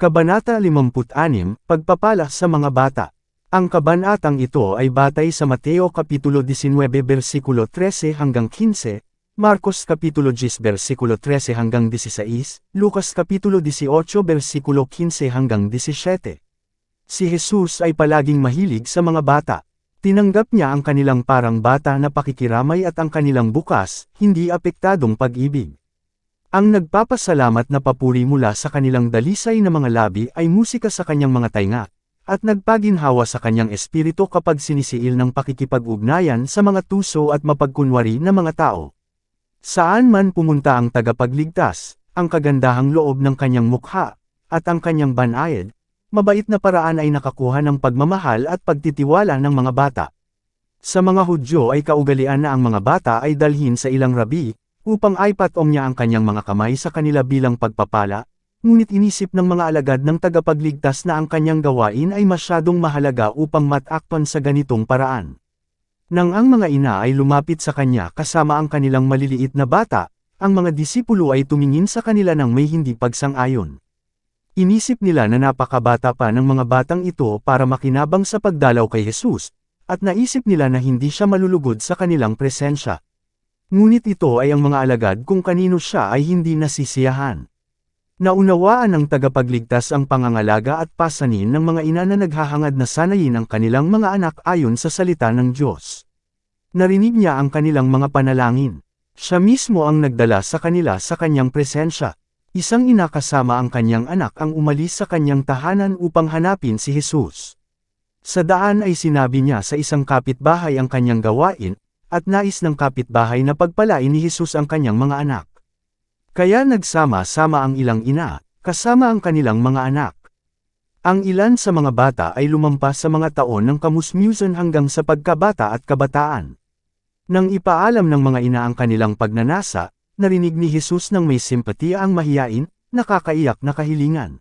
Kabanata 56, Pagpapala sa mga bata. Ang kabanatang ito ay batay sa Mateo Kapitulo 19 versikulo 13 hanggang 15, Marcos Kapitulo 10 versikulo 13 hanggang 16, Lucas Kapitulo 18 versikulo 15 hanggang 17. Si Jesus ay palaging mahilig sa mga bata. Tinanggap niya ang kanilang parang bata na pakikiramay at ang kanilang bukas, hindi apektadong pag-ibig. Ang nagpapasalamat na papuri mula sa kanilang dalisay na mga labi ay musika sa kanyang mga tainga, at nagpaginhawa sa kanyang espiritu kapag sinisiil ng pakikipag-ugnayan sa mga tuso at mapagkunwari na mga tao. Saan man pumunta ang tagapagligtas, ang kagandahang loob ng kanyang mukha, at ang kanyang banayad, mabait na paraan ay nakakuha ng pagmamahal at pagtitiwala ng mga bata. Sa mga Hudyo ay kaugalian na ang mga bata ay dalhin sa ilang rabi, upang aipatong niya ang kanyang mga kamay sa kanila bilang pagpapala, ngunit inisip ng mga alagad ng tagapagligtas na ang kanyang gawain ay masyadong mahalaga upang matakpan sa ganitong paraan. Nang ang mga ina ay lumapit sa kanya kasama ang kanilang maliliit na bata, ang mga disipulo ay tumingin sa kanila ng may hindi pagsang-ayon. Inisip nila na napakabata pa ng mga batang ito para makinabang sa pagdalaw kay Jesus, at naisip nila na hindi siya malulugod sa kanilang presensya. Ngunit ito ay ang mga alagad kung kanino siya ay hindi nasisiyahan. Naunawaan ng tagapagligtas ang pangangalaga at pasanin ng mga ina na naghahangad na sanayin ang kanilang mga anak ayon sa salita ng Diyos. Narinig niya ang kanilang mga panalangin. Siya mismo ang nagdala sa kanila sa kanyang presensya. Isang ina kasama ang kanyang anak ang umalis sa kanyang tahanan upang hanapin si Jesus. Sa daan ay sinabi niya sa isang kapitbahay ang kanyang gawain, at nais ng kapitbahay na pagpalain ni Jesus ang kanyang mga anak. Kaya nagsama-sama ang ilang ina, kasama ang kanilang mga anak. Ang ilan sa mga bata ay lumampas sa mga taon ng kamusmusan hanggang sa pagkabata at kabataan. Nang ipaalam ng mga ina ang kanilang pagnanasa, narinig ni Jesus ng may simpatiya ang mahiyain, nakakaiyak na kahilingan.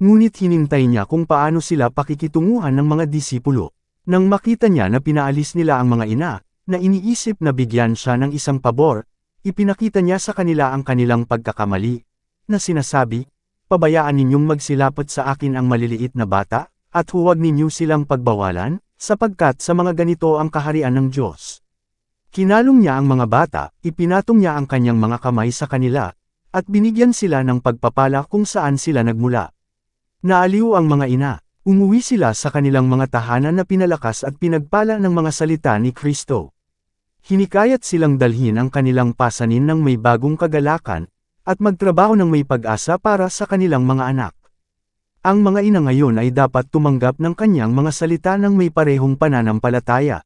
Ngunit hinintay niya kung paano sila pakikitunguhan ng mga disipulo. Nang makita niya na pinaalis nila ang mga ina, na iniisip na bigyan siya ng isang pabor, ipinakita niya sa kanila ang kanilang pagkakamali, na sinasabi, "Pabayaan ninyong magsilapot sa akin ang maliliit na bata, at huwag ninyo silang pagbawalan, sapagkat sa mga ganito ang kaharian ng Diyos." Kinalong niya ang mga bata, ipinatong niya ang kanyang mga kamay sa kanila, at binigyan sila ng pagpapala kung saan sila nagmula. Naaliw ang mga ina, umuwi sila sa kanilang mga tahanan na pinalakas at pinagpala ng mga salita ni Kristo. Hinikayat silang dalhin ang kanilang pasanin ng may bagong kagalakan, at magtrabaho ng may pag-asa para sa kanilang mga anak. Ang mga ina ngayon ay dapat tumanggap ng kanyang mga salita ng may parehong pananampalataya.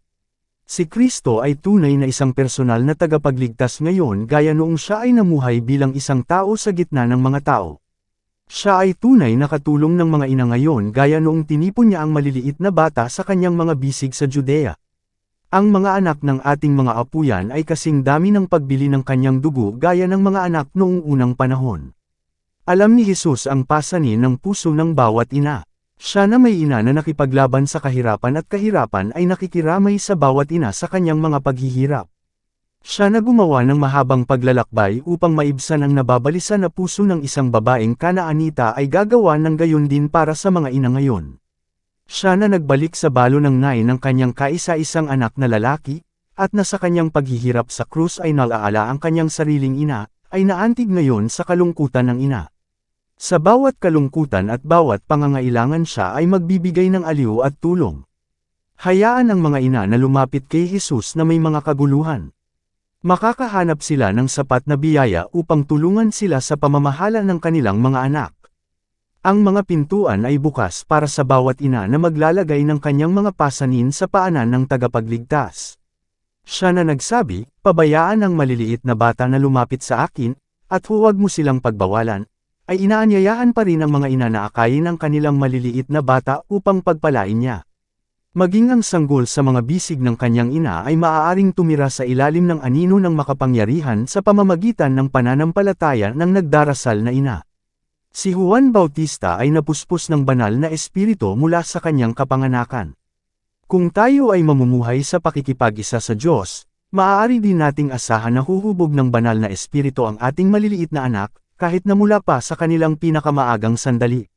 Si Kristo ay tunay na isang personal na tagapagligtas ngayon gaya noong siya ay namuhay bilang isang tao sa gitna ng mga tao. Siya ay tunay na katulong ng mga ina ngayon gaya noong tinipon niya ang maliliit na bata sa kanyang mga bisig sa Judea. Ang mga anak ng ating mga apuyan ay kasing dami ng pagbili ng kanyang dugo gaya ng mga anak noong unang panahon. Alam ni Jesus ang pasanin ng puso ng bawat ina. Siya na may ina na nakipaglaban sa kahirapan at kahirapan ay nakikiramay sa bawat ina sa kanyang mga paghihirap. Siya na gumawa ng mahabang paglalakbay upang maibsan ang nababalisan na puso ng isang babaeng Kanaanita ay gagawa ng gayon din para sa mga ina ngayon. Siya na nagbalik sa balo ng nay ng kanyang kaisa-isang anak na lalaki, at na sa kanyang paghihirap sa krus ay nalaala ang kanyang sariling ina, ay naantig ngayon sa kalungkutan ng ina. Sa bawat kalungkutan at bawat pangangailangan siya ay magbibigay ng aliw at tulong. Hayaan ang mga ina na lumapit kay Jesus na may mga kaguluhan. Makakahanap sila ng sapat na biyaya upang tulungan sila sa pamamahala ng kanilang mga anak. Ang mga pintuan ay bukas para sa bawat ina na maglalagay ng kanyang mga pasanin sa paanan ng tagapagligtas. Siya na nagsabi, "Pabayaan ang maliliit na bata na lumapit sa akin, at huwag mo silang pagbawalan," ay inaanyayahan pa rin ang mga ina na akayin ang kanilang maliliit na bata upang pagpalain niya. Maging ang sanggol sa mga bisig ng kanyang ina ay maaaring tumira sa ilalim ng anino ng makapangyarihan sa pamamagitan ng pananampalataya ng nagdarasal na ina. Si Juan Bautista ay napuspos ng banal na espiritu mula sa kanyang kapanganakan. Kung tayo ay mamumuhay sa pakikipag-isa sa Diyos, maaari din nating asahan na huhubog ng banal na espiritu ang ating maliliit na anak, kahit na mula pa sa kanilang pinakamaagang sandali.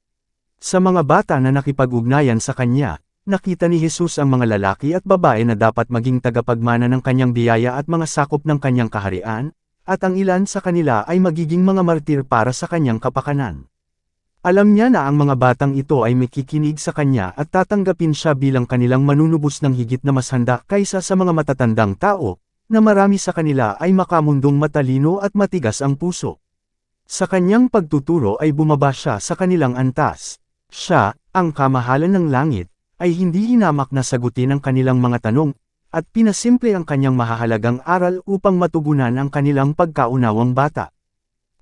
Sa mga bata na nakipag-ugnayan sa kanya, nakita ni Jesus ang mga lalaki at babae na dapat maging tagapagmana ng kanyang biyaya at mga sakop ng kanyang kaharian, at ang ilan sa kanila ay magiging mga martir para sa kanyang kapakanan. Alam niya na ang mga batang ito ay makikinig sa kanya at tatanggapin siya bilang kanilang manunubos ng higit na mas handa kaysa sa mga matatandang tao, na marami sa kanila ay makamundong matalino at matigas ang puso. Sa kanyang pagtuturo ay bumaba siya sa kanilang antas. Siya, ang kamahalan ng langit, ay hindi hinamak na sagutin ang kanilang mga tanong, at pinasimple ang kanyang mahahalagang aral upang matugunan ang kanilang pagkaunawang bata.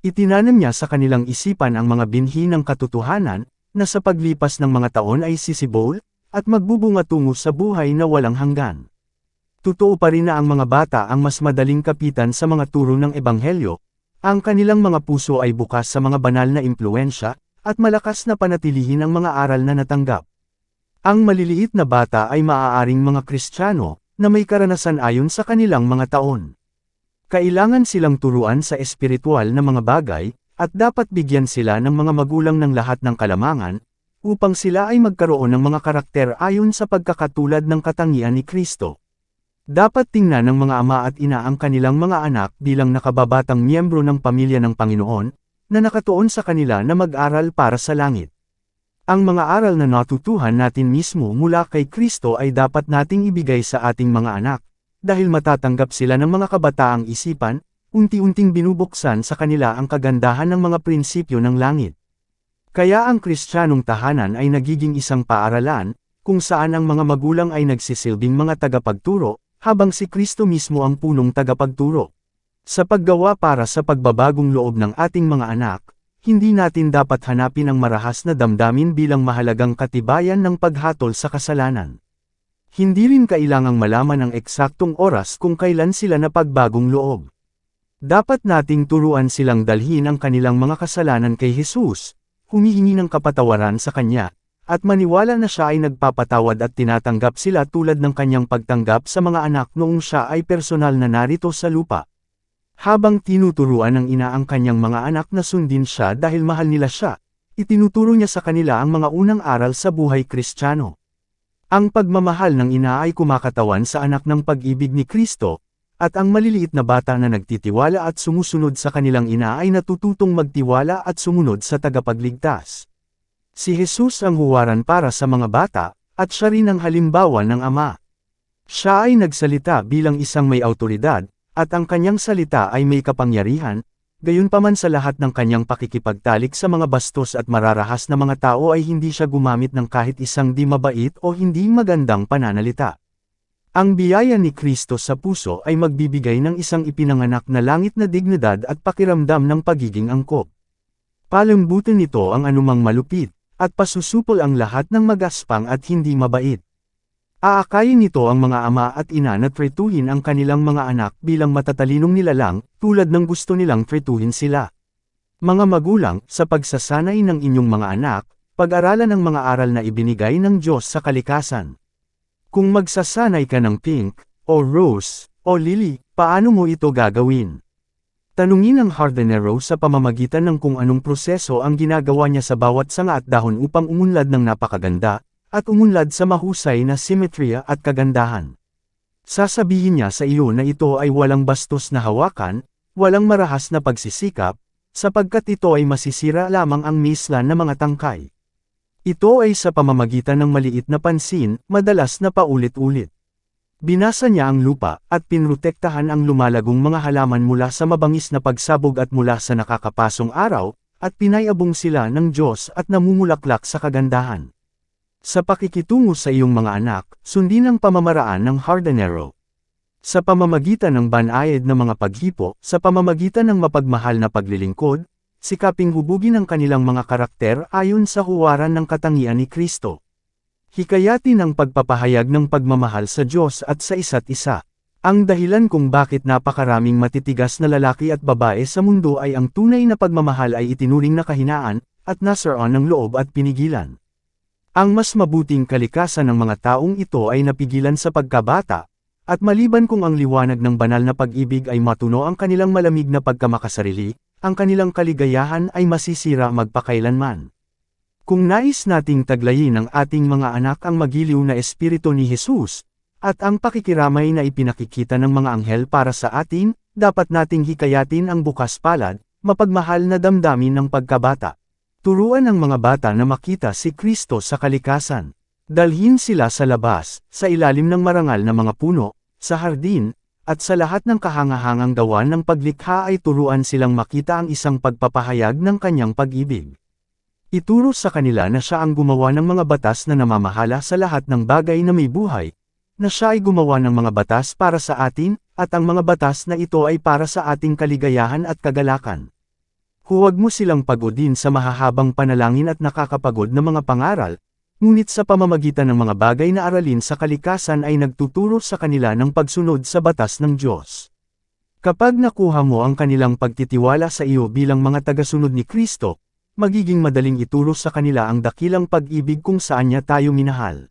Itinanam niya sa kanilang isipan ang mga binhi ng katotohanan, na sa paglipas ng mga taon ay sisibol, at magbubunga tungo sa buhay na walang hanggan. Totoo pa rin na ang mga bata ang mas madaling kapitan sa mga turo ng Ebanghelyo, ang kanilang mga puso ay bukas sa mga banal na impluensya, at malakas na panatilihin ang mga aral na natanggap. Ang maliliit na bata ay maaaring mga Kristiyano, na may karanasan ayon sa kanilang mga taon. Kailangan silang turuan sa espiritual na mga bagay, at dapat bigyan sila ng mga magulang ng lahat ng kalamangan, upang sila ay magkaroon ng mga karakter ayon sa pagkakatulad ng katangian ni Kristo. Dapat tingnan ng mga ama at ina ang kanilang mga anak bilang nakababatang miyembro ng pamilya ng Panginoon, na nakatuon sa kanila na mag-aral para sa langit. Ang mga aral na natutuhan natin mismo mula kay Kristo ay dapat nating ibigay sa ating mga anak, dahil matatanggap sila ng mga kabataang isipan, unti-unting binubuksan sa kanila ang kagandahan ng mga prinsipyo ng langit. Kaya ang Kristiyanong tahanan ay nagiging isang paaralan, kung saan ang mga magulang ay nagsisilbing mga tagapagturo, habang si Kristo mismo ang punong tagapagturo. Sa paggawa para sa pagbabagong loob ng ating mga anak, hindi natin dapat hanapin ang marahas na damdamin bilang mahalagang katibayan ng paghatol sa kasalanan. Hindi rin kailangang malaman ang eksaktong oras kung kailan sila napagbagong loob. Dapat nating turuan silang dalhin ang kanilang mga kasalanan kay Jesus, humihingi ng kapatawaran sa Kanya, at maniwala na siya ay nagpapatawad at tinatanggap sila tulad ng kanyang pagtanggap sa mga anak noong siya ay personal na narito sa lupa. Habang tinuturuan ng ina ang kanyang mga anak na sundin siya dahil mahal nila siya, itinuturo niya sa kanila ang mga unang aral sa buhay Kristiyano. Ang pagmamahal ng ina ay kumakatawan sa anak ng pag-ibig ni Kristo, at ang maliliit na bata na nagtitiwala at sumusunod sa kanilang ina ay natututong magtiwala at sumunod sa tagapagligtas. Si Jesus ang huwaran para sa mga bata, at siya rin ang halimbawa ng Ama. Siya ay nagsalita bilang isang may awtoridad, at ang kanyang salita ay may kapangyarihan, gayunpaman sa lahat ng kanyang pakikipagtalik sa mga bastos at mararahas na mga tao ay hindi siya gumamit ng kahit isang di mabait o hindi magandang pananalita. Ang biyaya ni Kristo sa puso ay magbibigay ng isang ipinanganak na langit na dignidad at pakiramdam ng pagiging angkop. Palambutin nito ang anumang malupit, at pasusupol ang lahat ng magaspang at hindi mabait. Aakayin nito ang mga ama at ina na tretuhin ang kanilang mga anak bilang matatalinong nilalang, tulad ng gusto nilang tretuhin sila. Mga magulang, sa pagsasanay ng inyong mga anak, pag-aralan ang mga aral na ibinigay ng Diyos sa kalikasan. Kung magsasanay ka ng pink, o rose, o lily, paano mo ito gagawin? Tanungin ang hardinero sa pamamagitan ng kung anong proseso ang ginagawa niya sa bawat sanga at dahon upang umunlad ng napakaganda, at umunlad sa mahusay na simetriya at kagandahan. Sasabihin niya sa iyo na ito ay walang bastos na hawakan, walang marahas na pagsisikap, sapagkat ito ay masisira lamang ang mislan na mga tangkay. Ito ay sa pamamagitan ng maliit na pansin, madalas na paulit-ulit. Binasa niya ang lupa, at pinrotektahan ang lumalagong mga halaman mula sa mabangis na pagsabog at mula sa nakakapasong araw, at pinayabong sila ng Diyos at namumulaklak sa kagandahan. Sa pakikitungo sa iyong mga anak, sundin ang pamamaraan ng hardinero. Sa pamamagitan ng banayad na mga paghipo, sa pamamagitan ng mapagmahal na paglilingkod, sikaping hubugin ang kanilang mga karakter ayon sa huwaran ng katangian ni Kristo. Hikayatin ang pagpapahayag ng pagmamahal sa Diyos at sa isa't isa. Ang dahilan kung bakit napakaraming matitigas na lalaki at babae sa mundo ay ang tunay na pagmamahal ay itinuring na kahinaan, at nasaroon ng loob at pinigilan. Ang mas mabuting kalikasan ng mga taong ito ay napigilan sa pagkabata, at maliban kung ang liwanag ng banal na pag-ibig ay matuno ang kanilang malamig na pagkamakasarili, ang kanilang kaligayahan ay masisira magpakailanman. Kung nais nating taglayin ng ating mga anak ang magiliw na espiritu ni Jesus, at ang pakikiramay na ipinakikita ng mga anghel para sa atin, dapat nating hikayatin ang bukas palad, mapagmahal na damdamin ng pagkabata. Turuan ang mga bata na makita si Kristo sa kalikasan. Dalhin sila sa labas, sa ilalim ng marangal na mga puno, sa hardin, at sa lahat ng kahangahangang gawan ng paglikha ay turuan silang makita ang isang pagpapahayag ng kanyang pag-ibig. Ituro sa kanila na siya ang gumawa ng mga batas na namamahala sa lahat ng bagay na may buhay, na siya ay gumawa ng mga batas para sa atin, at ang mga batas na ito ay para sa ating kaligayahan at kagalakan. Huwag mo silang pagodin sa mahahabang panalangin at nakakapagod na mga pangaral, ngunit sa pamamagitan ng mga bagay na aralin sa kalikasan ay nagtuturo sa kanila ng pagsunod sa batas ng Diyos. Kapag nakuha mo ang kanilang pagtitiwala sa iyo bilang mga tagasunod ni Kristo, magiging madaling ituro sa kanila ang dakilang pag-ibig kung saan niya tayo minahal.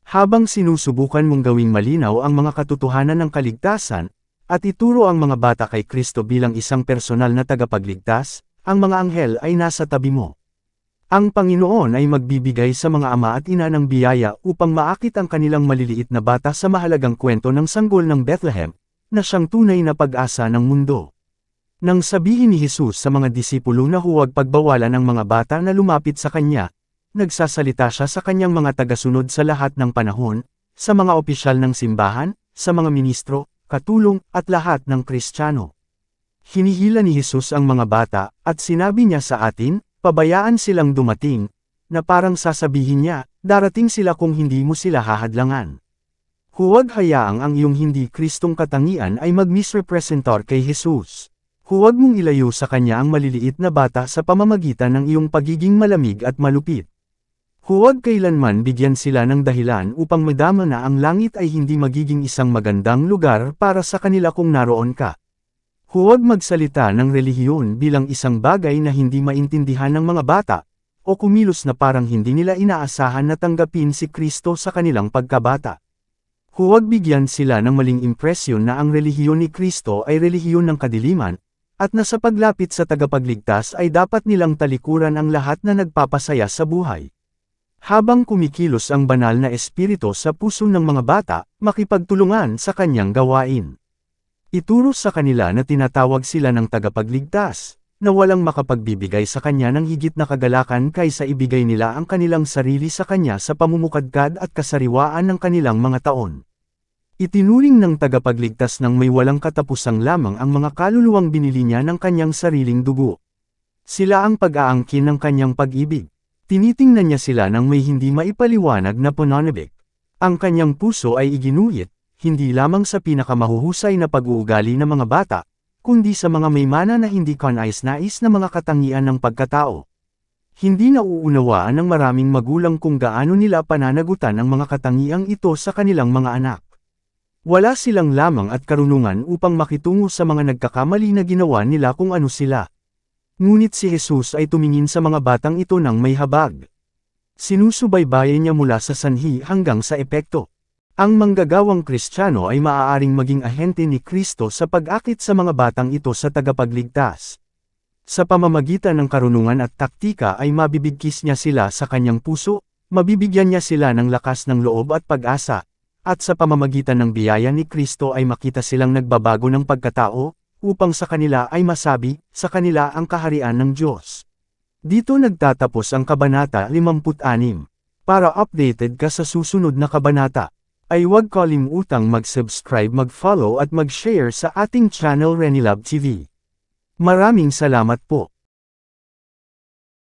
Habang sinusubukan mong gawing malinaw ang mga katotohanan ng kaligtasan, at ituro ang mga bata kay Kristo bilang isang personal na tagapagligtas, ang mga anghel ay nasa tabi mo. Ang Panginoon ay magbibigay sa mga ama at ina ng biyaya upang maakit ang kanilang maliliit na bata sa mahalagang kwento ng sanggol ng Bethlehem, na siyang tunay na pag-asa ng mundo. Nang sabihin ni Jesus sa mga disipulo na huwag pagbawalan ang mga bata na lumapit sa kanya, nagsasalita siya sa kanyang mga tagasunod sa lahat ng panahon, sa mga opisyal ng simbahan, sa mga ministro, katulong, at lahat ng Kristiyano. Hinihila ni Jesus ang mga bata, at sinabi niya sa atin, pabayaan silang dumating, na parang sasabihin niya, darating sila kung hindi mo sila hahadlangan. Huwag hayaang ang iyong hindi Kristong katangian ay mag-misrepresentar kay Jesus. Huwag mong ilayo sa kanya ang maliliit na bata sa pamamagitan ng iyong pagiging malamig at malupit. Huwag kailanman bigyan sila ng dahilan upang madama na ang langit ay hindi magiging isang magandang lugar para sa kanila kung naroon ka. Huwag magsalita ng relihiyon bilang isang bagay na hindi maintindihan ng mga bata, o kumilos na parang hindi nila inaasahan na tanggapin si Kristo sa kanilang pagkabata. Huwag bigyan sila ng maling impresyon na ang relihiyon ni Kristo ay relihiyon ng kadiliman, at na sa paglapit sa tagapagligtas ay dapat nilang talikuran ang lahat na nagpapasaya sa buhay. Habang kumikilos ang banal na espiritu sa puso ng mga bata, makipagtulungan sa kanyang gawain. Ituro sa kanila na tinatawag sila ng tagapagligtas, na walang makapagbibigay sa kanya ng higit na kagalakan kaysa ibigay nila ang kanilang sarili sa kanya sa pamumukadkad at kasariwaan ng kanilang mga taon. Itinuring ng tagapagligtas ng may walang katapusang lamang ang mga kaluluwang binili niya ng kanyang sariling dugo. Sila ang pag-aangkin ng kanyang pag-ibig. Tinitingnan niya sila ng may hindi maipaliwanag na pananabik. Ang kanyang puso ay iginuhit, hindi lamang sa pinakamahuhusay na pag-uugali ng mga bata, kundi sa mga may mana na hindi kanais-nais na mga katangian ng pagkatao. Hindi nauunawaan ng maraming magulang kung gaano nila pananagutan ang mga katangiang ito sa kanilang mga anak. Wala silang lamang at karunungan upang makitungo sa mga nagkakamali na ginawa nila kung ano sila. Ngunit si Jesus ay tumingin sa mga batang ito ng may habag. Sinusubaybayan niya mula sa sanhi hanggang sa epekto. Ang manggagawang Kristiyano ay maaaring maging ahente ni Kristo sa pag-akit sa mga batang ito sa tagapagligtas. Sa pamamagitan ng karunungan at taktika ay mabibigkis niya sila sa kanyang puso, mabibigyan niya sila ng lakas ng loob at pag-asa, at sa pamamagitan ng biyaya ni Kristo ay makita silang nagbabago ng pagkatao, upang sa kanila ay masabi, sa kanila ang kaharian ng Diyos. Dito nagtatapos ang Kabanata 56. Para updated ka sa susunod na kabanata, ay huwag kalimutang mag-subscribe, mag-follow at mag-share sa ating channel Renilab TV. Maraming salamat po.